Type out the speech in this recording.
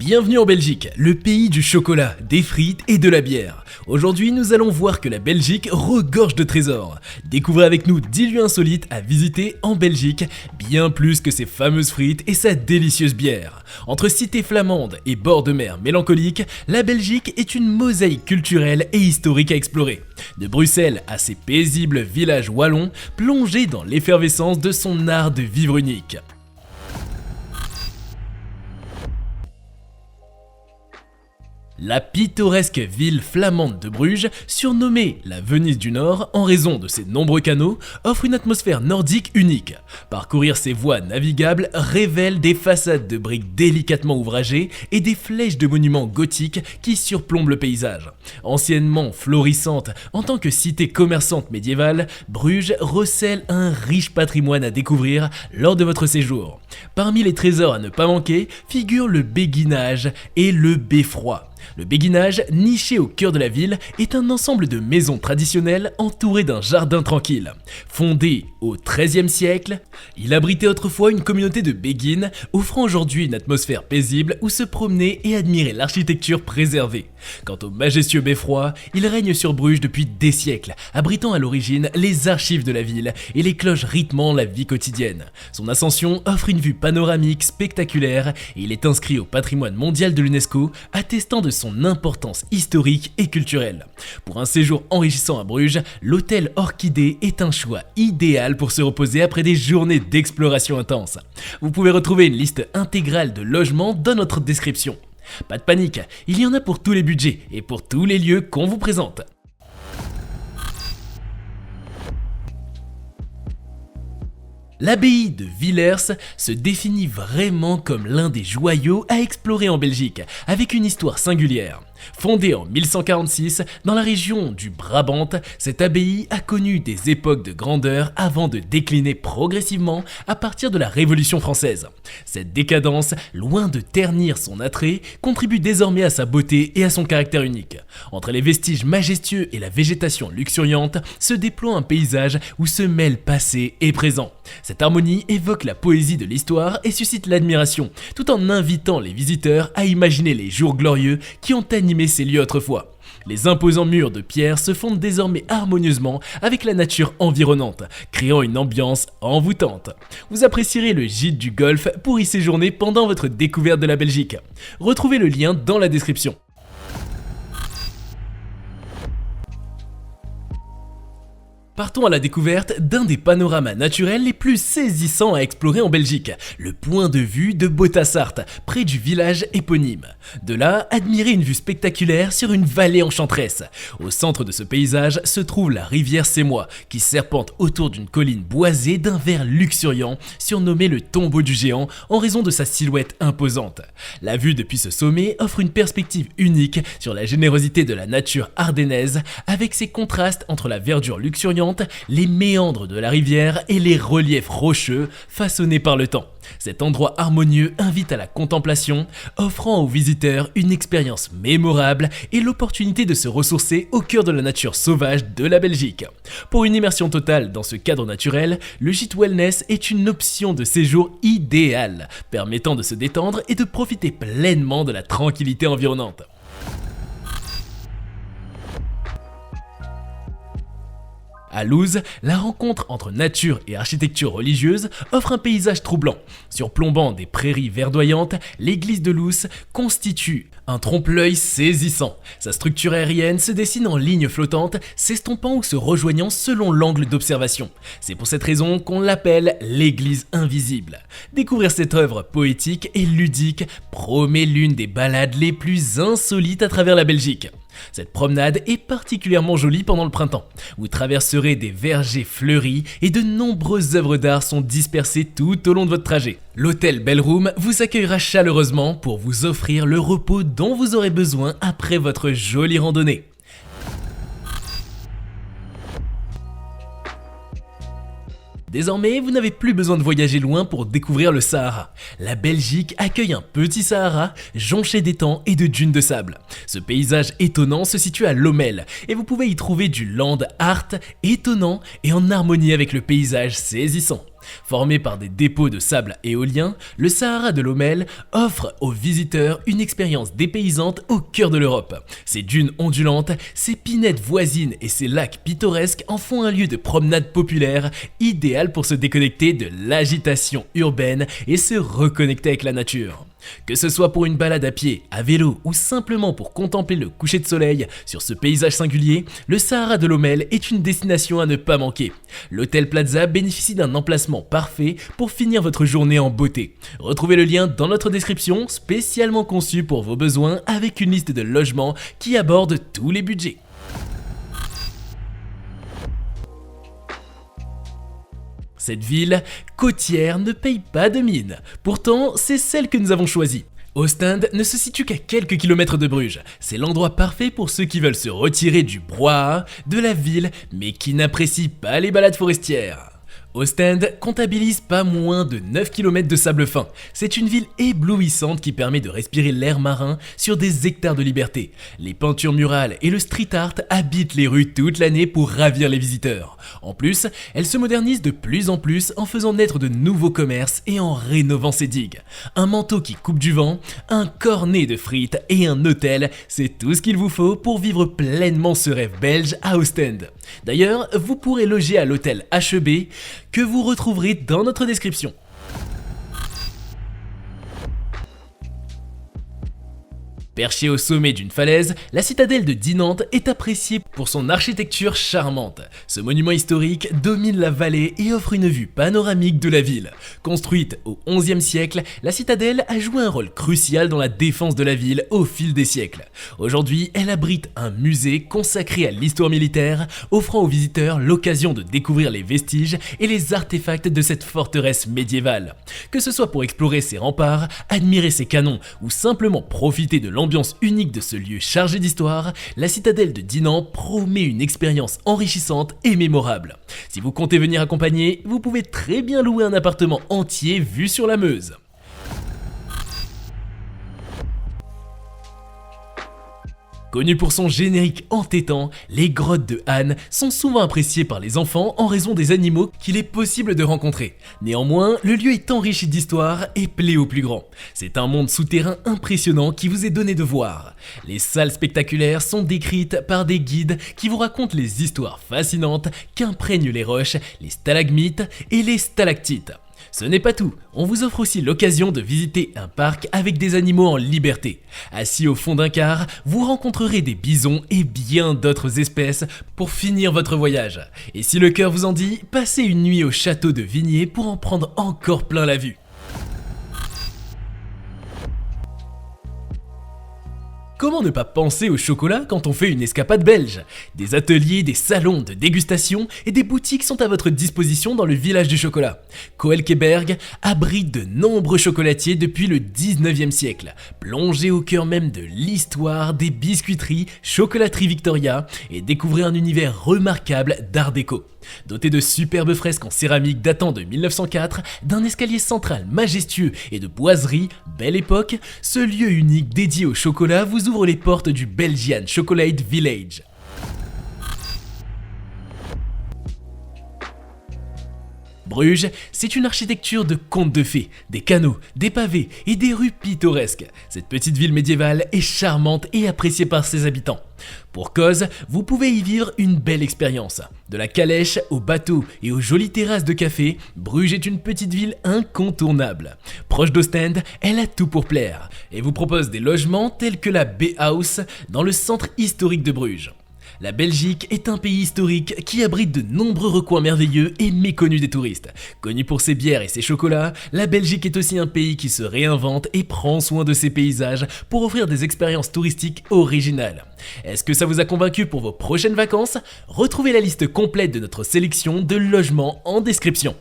Bienvenue en Belgique, le pays du chocolat, des frites et de la bière. Aujourd'hui, nous allons voir que la Belgique regorge de trésors. Découvrez avec nous 10 lieux insolites à visiter en Belgique, bien plus que ses fameuses frites et sa délicieuse bière. Entre cité flamande et bord de mer mélancolique, la Belgique est une mosaïque culturelle et historique à explorer. De Bruxelles à ses paisibles villages wallons, plongés dans l'effervescence de son art de vivre unique. La pittoresque ville flamande de Bruges, surnommée la Venise du Nord en raison de ses nombreux canaux, offre une atmosphère nordique unique. Parcourir ses voies navigables révèle des façades de briques délicatement ouvragées et des flèches de monuments gothiques qui surplombent le paysage. Anciennement florissante en tant que cité commerçante médiévale, Bruges recèle un riche patrimoine à découvrir lors de votre séjour. Parmi les trésors à ne pas manquer figurent le béguinage et le beffroi. Le béguinage, niché au cœur de la ville, est un ensemble de maisons traditionnelles entourées d'un jardin tranquille. Fondé au XIIIe siècle, il abritait autrefois une communauté de béguines, offrant aujourd'hui une atmosphère paisible où se promener et admirer l'architecture préservée. Quant au majestueux beffroi, il règne sur Bruges depuis des siècles, abritant à l'origine les archives de la ville et les cloches rythmant la vie quotidienne. Son ascension offre une vue panoramique spectaculaire et il est inscrit au patrimoine mondial de l'UNESCO, attestant de son importance historique et culturelle. Pour un séjour enrichissant à Bruges, l'hôtel Orchidée est un choix idéal pour se reposer après des journées d'exploration intense. Vous pouvez retrouver une liste intégrale de logements dans notre description. Pas de panique, il y en a pour tous les budgets et pour tous les lieux qu'on vous présente. L'abbaye de Villers se définit vraiment comme l'un des joyaux à explorer en Belgique, avec une histoire singulière. Fondée en 1146 dans la région du Brabant, cette abbaye a connu des époques de grandeur avant de décliner progressivement à partir de la Révolution française. Cette décadence, loin de ternir son attrait, contribue désormais à sa beauté et à son caractère unique. Entre les vestiges majestueux et la végétation luxuriante se déploie un paysage où se mêlent passé et présent. Cette harmonie évoque la poésie de l'histoire et suscite l'admiration, tout en invitant les visiteurs à imaginer les jours glorieux qui ont animé ces lieux autrefois. Les imposants murs de pierre se fondent désormais harmonieusement avec la nature environnante, créant une ambiance envoûtante. Vous apprécierez le gîte du Golfe pour y séjourner pendant votre découverte de la Belgique. Retrouvez le lien dans la description. Partons à la découverte d'un des panoramas naturels les plus saisissants à explorer en Belgique, le point de vue de Botassart, près du village éponyme. De là, admirez une vue spectaculaire sur une vallée enchanteresse. Au centre de ce paysage se trouve la rivière Sémois, qui serpente autour d'une colline boisée d'un vert luxuriant, surnommé le tombeau du géant en raison de sa silhouette imposante. La vue depuis ce sommet offre une perspective unique sur la générosité de la nature ardennaise, avec ses contrastes entre la verdure luxuriante, les méandres de la rivière et les reliefs rocheux façonnés par le temps. Cet endroit harmonieux invite à la contemplation, offrant aux visiteurs une expérience mémorable et l'opportunité de se ressourcer au cœur de la nature sauvage de la Belgique. Pour une immersion totale dans ce cadre naturel, le gîte wellness est une option de séjour idéale, permettant de se détendre et de profiter pleinement de la tranquillité environnante. À Loos, la rencontre entre nature et architecture religieuse offre un paysage troublant. Surplombant des prairies verdoyantes, l'église de Loos constitue un trompe-l'œil saisissant. Sa structure aérienne se dessine en lignes flottantes, s'estompant ou se rejoignant selon l'angle d'observation. C'est pour cette raison qu'on l'appelle l'église invisible. Découvrir cette œuvre poétique et ludique promet l'une des balades les plus insolites à travers la Belgique. Cette promenade est particulièrement jolie pendant le printemps. Vous traverserez des vergers fleuris et de nombreuses œuvres d'art sont dispersées tout au long de votre trajet. L'hôtel Bellroom vous accueillera chaleureusement pour vous offrir le repos dont vous aurez besoin après votre jolie randonnée. Désormais, vous n'avez plus besoin de voyager loin pour découvrir le Sahara. La Belgique accueille un petit Sahara jonché d'étangs et de dunes de sable. Ce paysage étonnant se situe à Lommel et vous pouvez y trouver du land art étonnant et en harmonie avec le paysage saisissant. Formé par des dépôts de sable éolien, le Sahara de Lommel offre aux visiteurs une expérience dépaysante au cœur de l'Europe. Ses dunes ondulantes, ses pinettes voisines et ses lacs pittoresques en font un lieu de promenade populaire idéal pour se déconnecter de l'agitation urbaine et se reconnecter avec la nature. Que ce soit pour une balade à pied, à vélo ou simplement pour contempler le coucher de soleil sur ce paysage singulier, le Sahara de Lommel est une destination à ne pas manquer. L'hôtel Plaza bénéficie d'un emplacement parfait pour finir votre journée en beauté. Retrouvez le lien dans notre description, spécialement conçu pour vos besoins avec une liste de logements qui aborde tous les budgets. Cette ville côtière ne paye pas de mine, pourtant c'est celle que nous avons choisie. Ostende ne se situe qu'à quelques kilomètres de Bruges, c'est l'endroit parfait pour ceux qui veulent se retirer du brouhaha de la ville mais qui n'apprécient pas les balades forestières. Ostende comptabilise pas moins de 9 km de sable fin. C'est une ville éblouissante qui permet de respirer l'air marin sur des hectares de liberté. Les peintures murales et le street art habitent les rues toute l'année pour ravir les visiteurs. En plus, elle se modernise de plus en plus en faisant naître de nouveaux commerces et en rénovant ses digues. Un manteau qui coupe du vent, un cornet de frites et un hôtel, c'est tout ce qu'il vous faut pour vivre pleinement ce rêve belge à Ostende. D'ailleurs, vous pourrez loger à l'hôtel HEB que vous retrouverez dans notre description. Perchée au sommet d'une falaise, la citadelle de Dinant est appréciée pour son architecture charmante. Ce monument historique domine la vallée et offre une vue panoramique de la ville. Construite au XIe siècle, la citadelle a joué un rôle crucial dans la défense de la ville au fil des siècles. Aujourd'hui, elle abrite un musée consacré à l'histoire militaire, offrant aux visiteurs l'occasion de découvrir les vestiges et les artefacts de cette forteresse médiévale. Que ce soit pour explorer ses remparts, admirer ses canons ou simplement profiter de l'ambiance unique de ce lieu chargé d'histoire, la citadelle de Dinant promet une expérience enrichissante et mémorable. Si vous comptez venir accompagner, vous pouvez très bien louer un appartement entier vu sur la Meuse. Connu pour son générique entêtant, les grottes de Han sont souvent appréciées par les enfants en raison des animaux qu'il est possible de rencontrer. Néanmoins, le lieu est enrichi d'histoire et plaît aux plus grands. C'est un monde souterrain impressionnant qui vous est donné de voir. Les salles spectaculaires sont décrites par des guides qui vous racontent les histoires fascinantes qu'imprègnent les roches, les stalagmites et les stalactites. Ce n'est pas tout, on vous offre aussi l'occasion de visiter un parc avec des animaux en liberté. Assis au fond d'un car, vous rencontrerez des bisons et bien d'autres espèces pour finir votre voyage. Et si le cœur vous en dit, passez une nuit au château de Vigné pour en prendre encore plein la vue. Comment ne pas penser au chocolat quand on fait une escapade belge? Des ateliers, des salons de dégustation et des boutiques sont à votre disposition dans le village du chocolat. Koelkeberg abrite de nombreux chocolatiers depuis le 19e siècle, plongez au cœur même de l'histoire des biscuiteries, chocolaterie Victoria et découvrez un univers remarquable d'art déco. Doté de superbes fresques en céramique datant de 1904, d'un escalier central majestueux et de boiseries, belle époque, ce lieu unique dédié au chocolat vous ouvre les portes du Belgian Chocolate Village. Bruges, c'est une architecture de contes de fées, des canaux, des pavés et des rues pittoresques. Cette petite ville médiévale est charmante et appréciée par ses habitants. Pour cause, vous pouvez y vivre une belle expérience. De la calèche au bateau et aux jolies terrasses de café, Bruges est une petite ville incontournable. Proche d'Ostende, elle a tout pour plaire et vous propose des logements tels que la B-House dans le centre historique de Bruges. La Belgique est un pays historique qui abrite de nombreux recoins merveilleux et méconnus des touristes. Connu pour ses bières et ses chocolats, la Belgique est aussi un pays qui se réinvente et prend soin de ses paysages pour offrir des expériences touristiques originales. Est-ce que ça vous a convaincu pour vos prochaines vacances? Retrouvez la liste complète de notre sélection de logements en description.